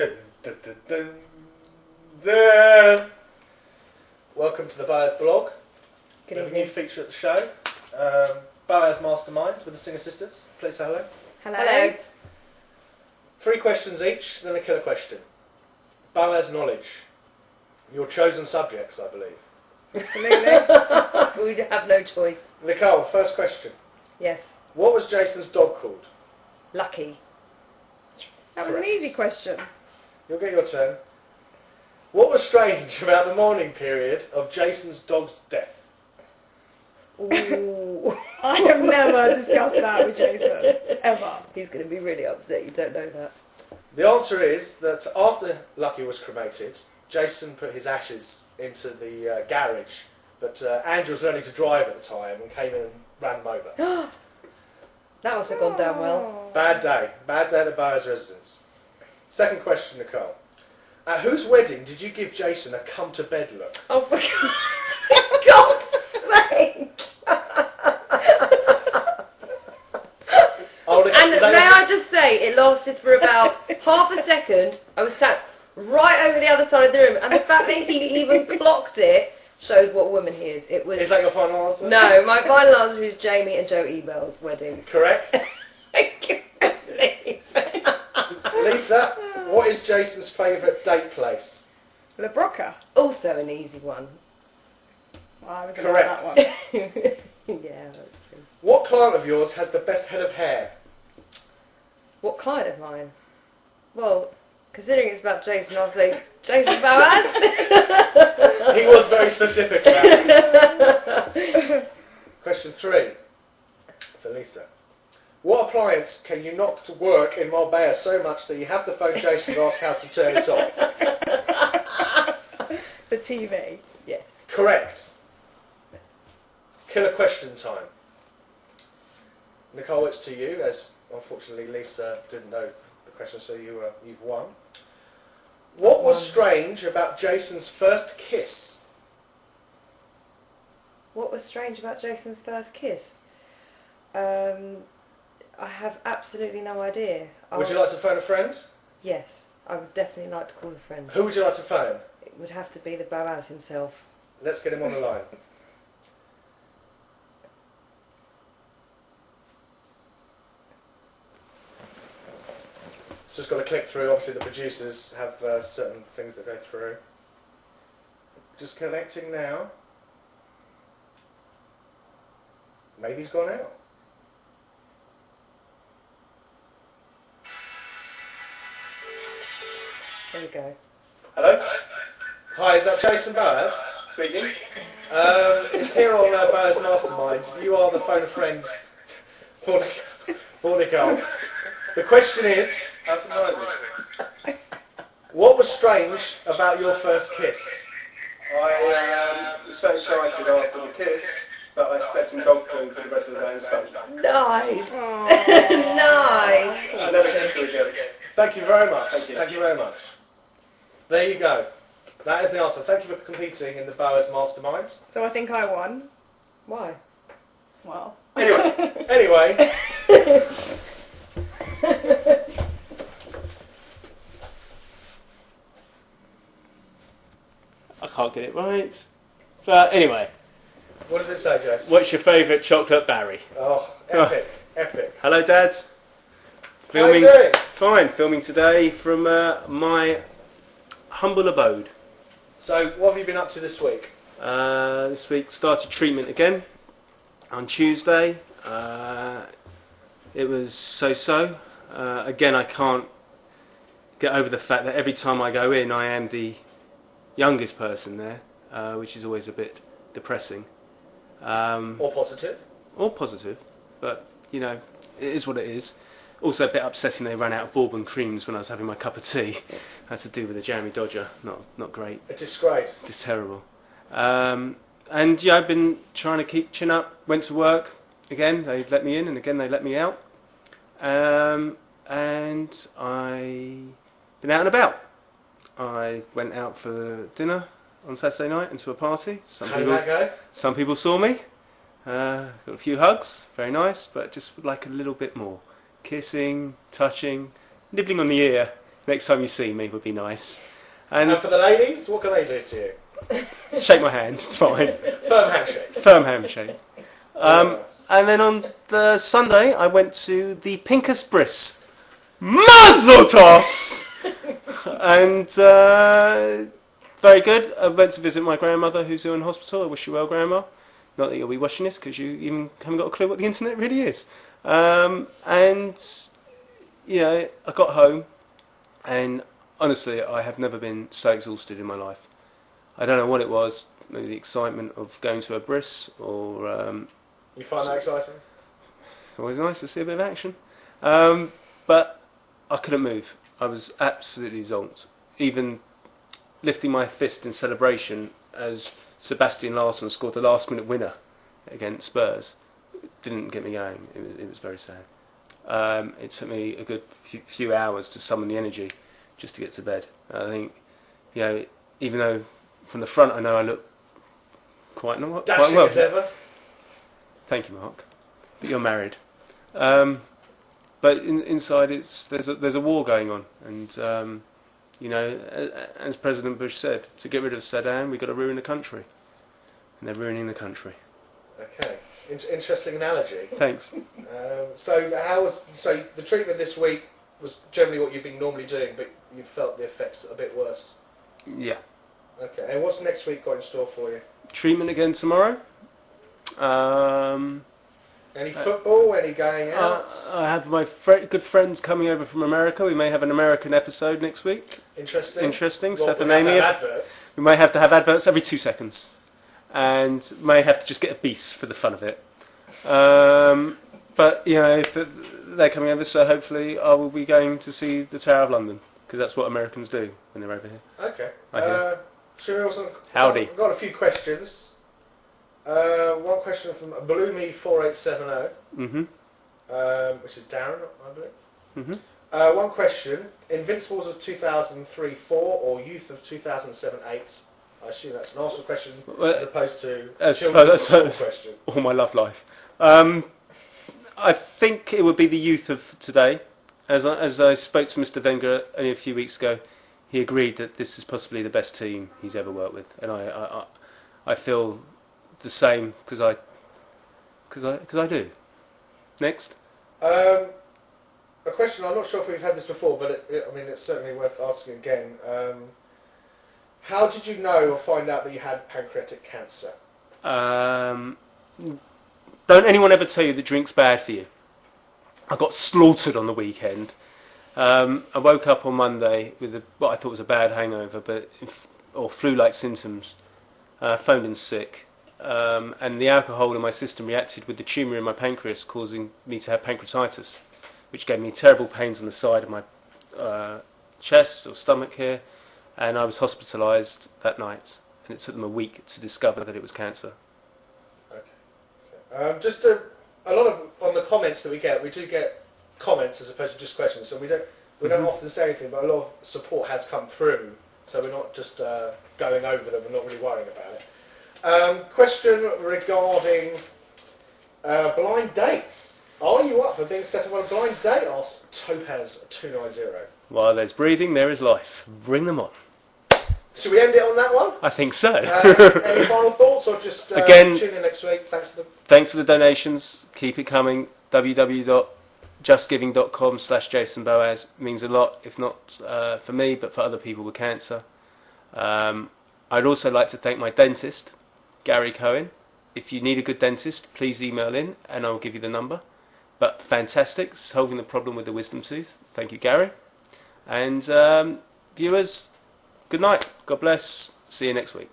Dun, dun, dun, dun, dun. Welcome to the Boas blog. Good We have a evening. new feature at the show. Boas Mastermind with the Singer Sisters. Please say hello. Hello. 3 questions each, then a killer question. Boas knowledge. Your chosen subjects, I believe. Absolutely. We have no choice. Nicole, first question. Yes. What was Jason's dog called? Lucky. That was an Correct. easy question. You'll get your turn. What was strange about the mourning period of Jason's dog's death? Ooh. I have never discussed that with Jason, ever. He's going to be really upset you don't know that. The answer is that after Lucky was cremated, Jason put his ashes into the garage, but Andrew was learning to drive at the time and came in and ran him over. That must have gone down well. Bad day at the Boas residence. Second question, Nicole. At whose wedding did you give Jason a come-to-bed look? Oh, for God's sake! Oh, And may I just say, it lasted for about half a second. I was sat right over the other side of the room, and the fact that he even clocked it shows what woman he is. It was. Is that your final answer? No, my final answer is Jamie and Joe Ebell's wedding. Correct. I can't believe it. Lisa, what is Jason's favourite date place? La Brocca. Also an easy one. Well, I was Correct. about that one. Yeah, that's true. What client of yours has the best head of hair? What client of mine? Well, considering it's about Jason, I'll say Jason Boas. He was very specific about it. Question 3 for Lisa. What appliance can you knock to work in Marbella so much that you have to phone Jason and ask how to turn it off? The TV. Yes. Correct. Killer question time. Nicole, it's to you, as unfortunately Lisa didn't know the question, so you've won. What was strange about Jason's first kiss? What was strange about Jason's first kiss? I have absolutely no idea. Would you like to phone a friend? Yes, I would definitely like to call a friend. Who would you like to phone? It would have to be the Boas himself. Let's get him on the line. It's just got to click through. Obviously, the producers have certain things that go through. Just connecting now. Maybe he's gone out. There we go. Hello? Hi, is that Jason Boas? Speaking. It's here on Boas Mastermind. You are the phone a friend for Nicole. The question is, How surprising. what was strange about your first kiss? I was so excited after the kiss that I stepped in dog poo for the rest of the day and stunk. Nice. Aw. Nice. I never kissed her again. Thank you very much. Thank you. Thank you very much. There you go. That is the answer. Thank you for competing in the Boas Mastermind. So I think I won. Why? Well. Anyway, I can't get it right. But anyway, what does it say, Jess? what's your favourite chocolate Barry? Oh, epic, epic. Hello, Dad. How you doing? Fine. Filming today from my humble abode. So, what have you been up to this week? This week started treatment again on Tuesday. It was so-so. Again, I can't get over the fact that every time I go in, I am the youngest person there, which is always a bit depressing. Or positive? Or positive, but you know, it is what it is. Also a bit upsetting they ran out of bourbon creams when I was having my cup of tea. Had to do with the Jeremy Dodger. Not great. A disgrace. It's terrible. And yeah, I've been trying to keep chin up. Went to work again. They let me in, and again they let me out. And I been out and about. I went out for dinner on Saturday night and to a party. How did that go? Some people saw me. Got a few hugs, very nice, but just would like a little bit more. Kissing, touching, nibbling on the ear next time you see me would be nice. And for the ladies, what can they do to you? Shake my hand, it's fine. Firm handshake. Firm handshake. Nice. And then on the Sunday, I went to the Pinkus Bris. Mazel tov! And very good. I went to visit my grandmother who's ill in hospital. I wish you well, Grandma. Not that you'll be watching this because you even haven't got a clue what the internet really is. And, I got home and honestly, I have never been so exhausted in my life. I don't know what it was, maybe the excitement of going to a bris or... you find that exciting? Always nice to see a bit of action. But I couldn't move. I was absolutely zonked. Even lifting my fist in celebration as Sebastian Larsson scored the last minute winner against Spurs didn't get me going. It was very sad. It took me a good few hours to summon the energy just to get to bed. I think, even though from the front I know I look quite Dashing well. as ever. Thank you, Mark. But you're married. But inside there's a war going on, and as President Bush said, to get rid of Saddam, we've got to ruin the country, and they're ruining the country. Okay, interesting analogy. Thanks. So the treatment this week was generally what you've been normally doing, but you felt the effects a bit worse. Yeah. Okay, and what's next week got in store for you? Treatment again tomorrow. Any football? Any going out? I have my good friends coming over from America. We may have an American episode next week. Interesting. Well, Seth and Amy. Adverts. We may have to have adverts every 2 seconds, and may have to just get a beast for the fun of it. But if they're coming over, so hopefully I will be going to see the Tower of London because that's what Americans do when they're over here. Okay. Sir Wilson. Howdy. I've got a few questions. One question from Bloomy4870, which is Darren, I believe. One question: Invincibles of 2003-4 or Youth of 2007-8? I assume that's an Arsenal question as opposed to a children's question. All my love life. I think it would be the youth of today. As I spoke to Mr. Wenger only a few weeks ago, he agreed that this is possibly the best team he's ever worked with, and I feel the same because I do. Next. A question, I'm not sure if we've had this before, but it's certainly worth asking again. How did you know or find out that you had pancreatic cancer? Don't anyone ever tell you that drink's bad for you. I got slaughtered on the weekend. I woke up on Monday with what I thought was a bad hangover, or flu-like symptoms. Phoned in sick. And the alcohol in my system reacted with the tumour in my pancreas, causing me to have pancreatitis, which gave me terrible pains on the side of my chest or stomach here, and I was hospitalised that night, and it took them a week to discover that it was cancer. Okay. Just a lot of on the comments that we do get comments as opposed to just questions, so we don't often say anything, but a lot of support has come through, so we're not just going over them, we're not really worrying about it. Question regarding blind dates. Are you up for being set up on a blind date? Asked Topaz290. While there's breathing, there is life. Bring them on. Should we end it on that one? I think so. Any final thoughts, or just Again, tune in next week? Thanks for the donations. Keep it coming. www.justgiving.com/Jason Boas means a lot, if not for me, but for other people with cancer. I'd also like to thank my dentist, Gary Cohen. If you need a good dentist, please email in and I'll give you the number. But fantastic, solving the problem with the wisdom tooth. Thank you, Gary. And viewers, good night. God bless. See you next week.